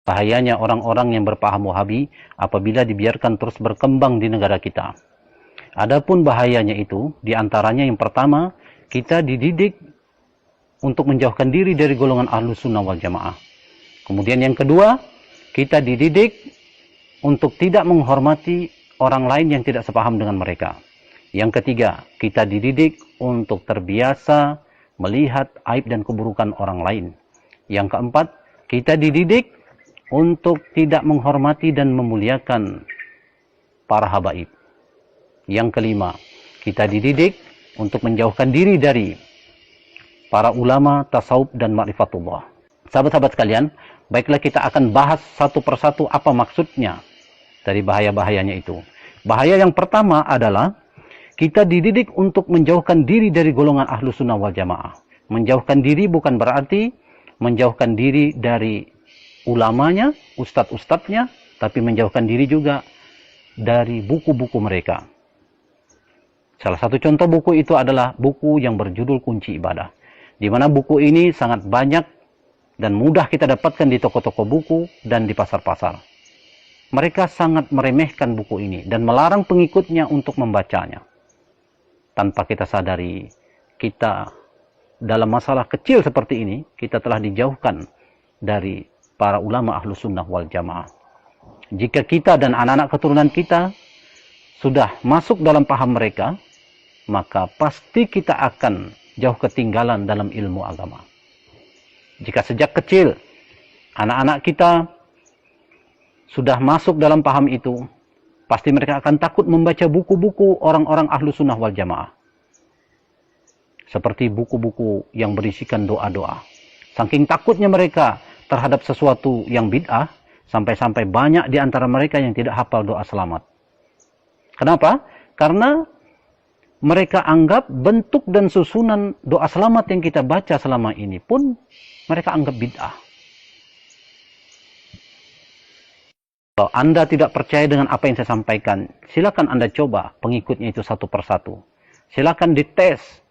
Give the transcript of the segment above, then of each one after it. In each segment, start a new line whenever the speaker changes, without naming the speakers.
Bahayanya orang-orang yang berpaham Wahabi apabila dibiarkan terus berkembang di negara kita. Adapun bahayanya itu, diantaranya yang pertama, kita dididik untuk menjauhkan diri dari golongan Ahlus Sunnah wal Jamaah. Kemudian yang kedua, kita dididik untuk tidak menghormati orang lain yang tidak sepaham dengan mereka. Yang ketiga, kita dididik untuk terbiasa melihat aib dan keburukan orang lain. Yang keempat, kita dididik untuk tidak menghormati dan memuliakan para habaib. Yang kelima, kita dididik untuk menjauhkan diri dari para ulama, tasawuf, dan ma'rifatullah. Sahabat-sahabat sekalian, baiklah kita akan bahas satu persatu apa maksudnya dari bahaya-bahayanya itu. Bahaya yang pertama adalah kita dididik untuk menjauhkan diri dari golongan Ahlus Sunnah wal Jamaah. Menjauhkan diri bukan berarti menjauhkan diri dari ulamanya, ustadz-ustadznya, tapi menjauhkan diri juga dari buku-buku mereka. Salah satu contoh buku itu adalah buku yang berjudul Kunci Ibadah, di mana buku ini sangat banyak dan mudah kita dapatkan di toko-toko buku dan di pasar-pasar. Mereka sangat meremehkan buku ini dan melarang pengikutnya untuk membacanya. Tanpa kita sadari, kita dalam masalah kecil seperti ini, kita telah dijauhkan dari para ulama Ahlus Sunnah wal Jamaah. Jika kita dan anak-anak keturunan kita sudah masuk dalam paham mereka, maka pasti kita akan jauh ketinggalan dalam ilmu agama. Jika sejak kecil anak-anak kita sudah masuk dalam paham itu, pasti mereka akan takut membaca buku-buku orang-orang Ahlus Sunnah wal Jamaah. Seperti buku-buku yang berisikan doa-doa. Saking takutnya mereka terhadap sesuatu yang bid'ah, sampai-sampai banyak di antara mereka yang tidak hafal doa selamat. Kenapa? Karena mereka anggap bentuk dan susunan doa selamat yang kita baca selama ini pun mereka anggap bid'ah. Kalau Anda tidak percaya dengan apa yang saya sampaikan, silakan Anda coba pengikutnya itu satu persatu. Silakan dites.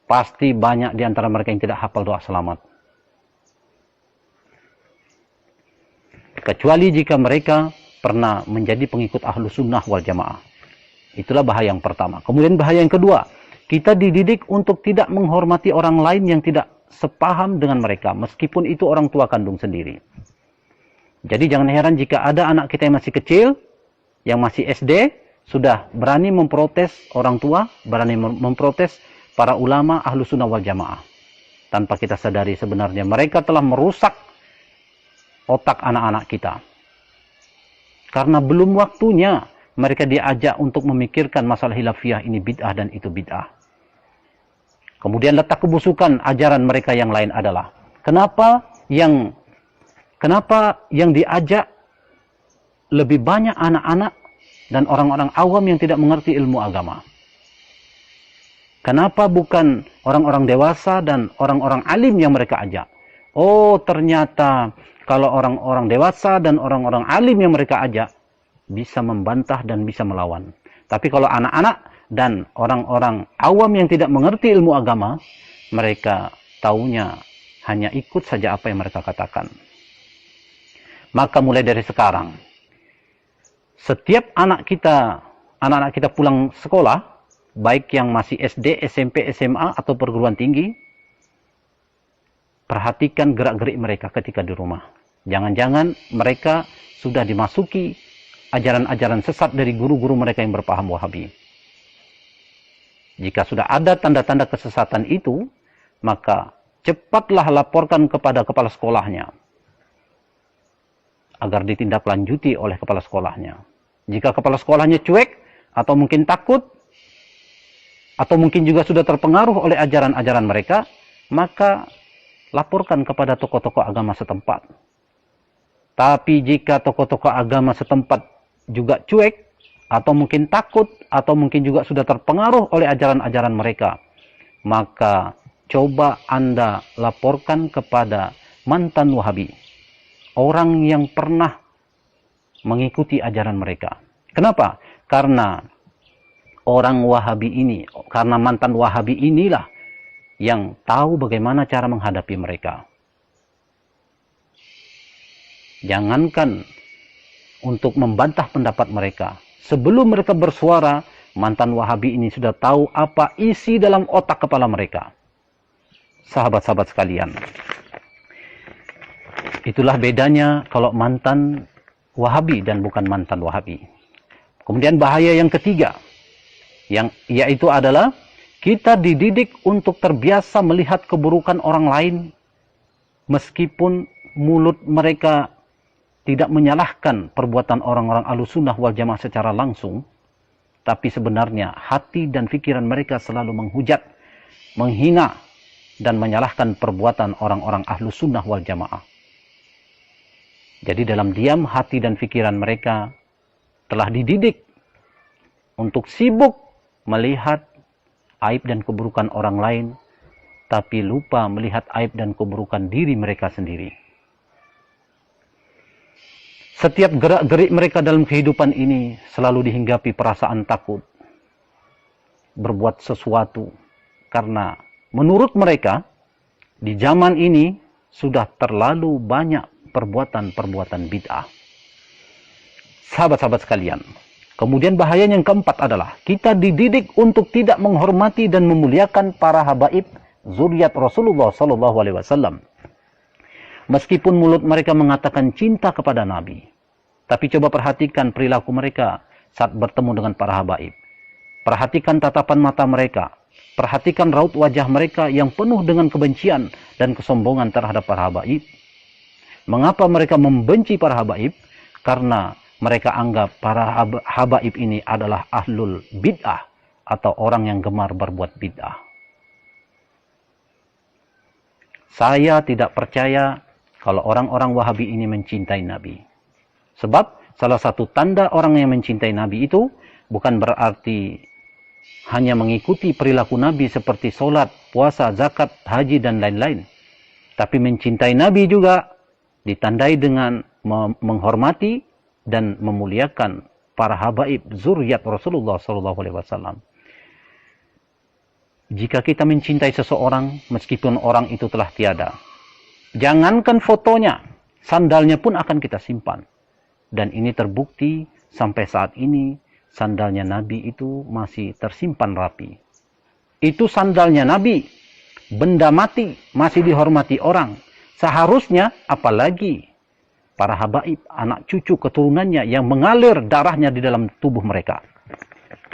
Pasti banyak di antara mereka yang tidak hafal doa selamat. Kecuali jika mereka pernah menjadi pengikut Ahlus Sunnah wal Jamaah. Itulah bahaya yang pertama. Kemudian bahaya yang kedua, kita dididik untuk tidak menghormati orang lain yang tidak sepaham dengan mereka, meskipun itu orang tua kandung sendiri. Jadi jangan heran jika ada anak kita yang masih kecil, yang masih SD, sudah berani memprotes orang tua, berani memprotes para ulama Ahlus Sunnah wal Jamaah. Tanpa kita sadari sebenarnya mereka telah merusak otak anak-anak kita. Karena belum waktunya mereka diajak untuk memikirkan masalah khilafiyah ini bid'ah dan itu bid'ah. Kemudian letak kebusukan ajaran mereka yang lain adalah kenapa yang diajak lebih banyak anak-anak dan orang-orang awam yang tidak mengerti ilmu agama. Kenapa bukan orang-orang dewasa dan orang-orang alim yang mereka ajak? Oh, ternyata kalau orang-orang dewasa dan orang-orang alim yang mereka ajak bisa membantah dan bisa melawan. Tapi kalau anak-anak dan orang-orang awam yang tidak mengerti ilmu agama, mereka taunya hanya ikut saja apa yang mereka katakan. Maka mulai dari sekarang, setiap anak-anak kita pulang sekolah, baik yang masih SD, SMP, SMA, atau perguruan tinggi, perhatikan gerak-gerik mereka ketika di rumah. Jangan-jangan mereka sudah dimasuki ajaran-ajaran sesat dari guru-guru mereka yang berpaham Wahabi. Jika sudah ada tanda-tanda kesesatan itu, maka cepatlah laporkan kepada kepala sekolahnya agar ditindaklanjuti oleh kepala sekolahnya. Jika kepala sekolahnya cuek, atau mungkin takut, atau mungkin juga sudah terpengaruh oleh ajaran-ajaran mereka, maka laporkan kepada tokoh-tokoh agama setempat. Tapi jika tokoh-tokoh agama setempat juga cuek, atau mungkin takut, atau mungkin juga sudah terpengaruh oleh ajaran-ajaran mereka, maka coba Anda laporkan kepada mantan Wahabi, orang yang pernah mengikuti ajaran mereka. Kenapa? Karena orang Wahabi ini, karena mantan Wahabi inilah yang tahu bagaimana cara menghadapi mereka. Jangankan untuk membantah pendapat mereka. Sebelum mereka bersuara, mantan Wahabi ini sudah tahu apa isi dalam otak kepala mereka. Sahabat-sahabat sekalian, itulah bedanya kalau mantan Wahabi dan bukan mantan Wahabi. Kemudian bahaya yang ketiga, yaitu adalah kita dididik untuk terbiasa melihat keburukan orang lain, meskipun mulut mereka tidak menyalahkan perbuatan orang-orang Ahlussunnah wal Jamaah secara langsung, tapi sebenarnya hati dan pikiran mereka selalu menghujat, menghina, dan menyalahkan perbuatan orang-orang Ahlussunnah wal Jamaah. Jadi dalam diam hati dan pikiran mereka telah dididik untuk sibuk melihat aib dan keburukan orang lain, tapi lupa melihat aib dan keburukan diri mereka sendiri. Setiap gerak-gerik mereka dalam kehidupan ini selalu dihinggapi perasaan takut berbuat sesuatu, karena menurut mereka di zaman ini sudah terlalu banyak perbuatan-perbuatan bid'ah. Sahabat-sahabat sekalian, kemudian bahaya yang keempat adalah kita dididik untuk tidak menghormati dan memuliakan para habaib zuriat Rasulullah SAW. Meskipun mulut mereka mengatakan cinta kepada Nabi, tapi coba perhatikan perilaku mereka saat bertemu dengan para habaib. Perhatikan tatapan mata mereka. Perhatikan raut wajah mereka yang penuh dengan kebencian dan kesombongan terhadap para habaib. Mengapa mereka membenci para habaib? Karena mereka anggap para habaib ini adalah ahlul bid'ah, atau orang yang gemar berbuat bid'ah. Saya tidak percaya kalau orang-orang Wahabi ini mencintai Nabi. Sebab salah satu tanda orang yang mencintai Nabi itu bukan berarti hanya mengikuti perilaku Nabi seperti sholat, puasa, zakat, haji, dan lain-lain. Tapi mencintai Nabi juga ditandai dengan menghormati dan memuliakan para habaib zuriat Rasulullah SAW. Jika kita mencintai seseorang, meskipun orang itu telah tiada, jangankan fotonya, sandalnya pun akan kita simpan. Dan ini terbukti sampai saat ini, sandalnya Nabi itu masih tersimpan rapi. Itu sandalnya Nabi, benda mati, masih dihormati orang. Seharusnya, apalagi para habaib, anak cucu keturunannya yang mengalir darahnya di dalam tubuh mereka.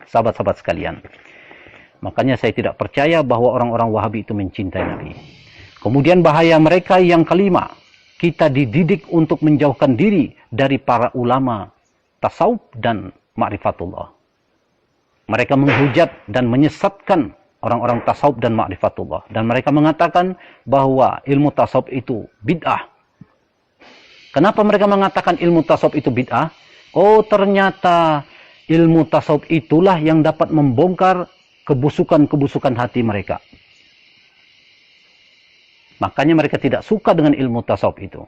Sahabat-sahabat sekalian, makanya saya tidak percaya bahwa orang-orang Wahabi itu mencintai Nabi. Kemudian bahaya mereka yang kelima, kita dididik untuk menjauhkan diri dari para ulama tasawuf dan ma'rifatullah. Mereka menghujat dan menyesatkan orang-orang tasawuf dan ma'rifatullah. Dan mereka mengatakan bahwa ilmu tasawuf itu bid'ah. Kenapa mereka mengatakan ilmu tasawuf itu bid'ah? Oh, ternyata ilmu tasawuf itulah yang dapat membongkar kebusukan-kebusukan hati mereka. Makanya mereka tidak suka dengan ilmu tasawuf itu.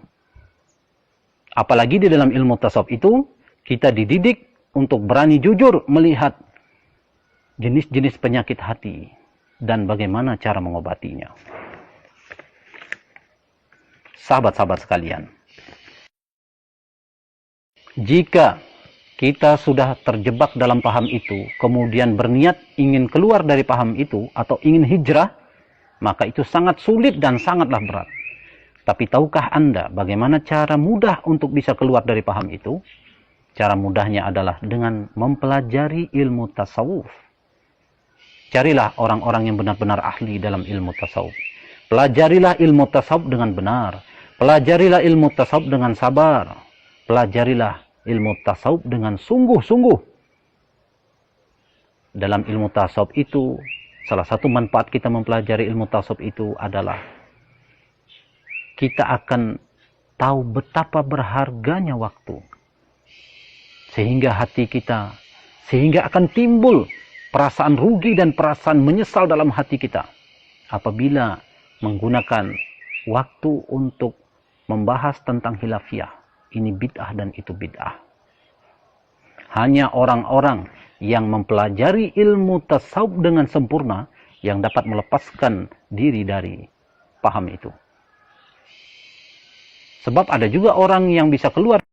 Apalagi di dalam ilmu tasawuf itu, kita dididik untuk berani jujur melihat jenis-jenis penyakit hati dan bagaimana cara mengobatinya. Sahabat-sahabat sekalian, jika kita sudah terjebak dalam paham itu, kemudian berniat ingin keluar dari paham itu atau ingin hijrah, maka itu sangat sulit dan sangatlah berat. Tapi tahukah Anda bagaimana cara mudah untuk bisa keluar dari paham itu? Cara mudahnya adalah dengan mempelajari ilmu tasawuf. Carilah orang-orang yang benar-benar ahli dalam ilmu tasawuf. Pelajarilah ilmu tasawuf dengan benar. Pelajarilah ilmu tasawuf dengan sabar. Pelajarilah ilmu tasawuf dengan sungguh-sungguh. Dalam ilmu tasawuf itu, salah satu manfaat kita mempelajari ilmu tasawuf itu adalah kita akan tahu betapa berharganya waktu. Sehingga hati kita, sehingga akan timbul perasaan rugi dan perasaan menyesal dalam hati kita apabila menggunakan waktu untuk membahas tentang khilafiyah. Ini bid'ah dan itu bid'ah. Hanya orang-orang yang mempelajari ilmu tasawuf dengan sempurna yang dapat melepaskan diri dari paham itu. Sebab ada juga orang yang bisa keluar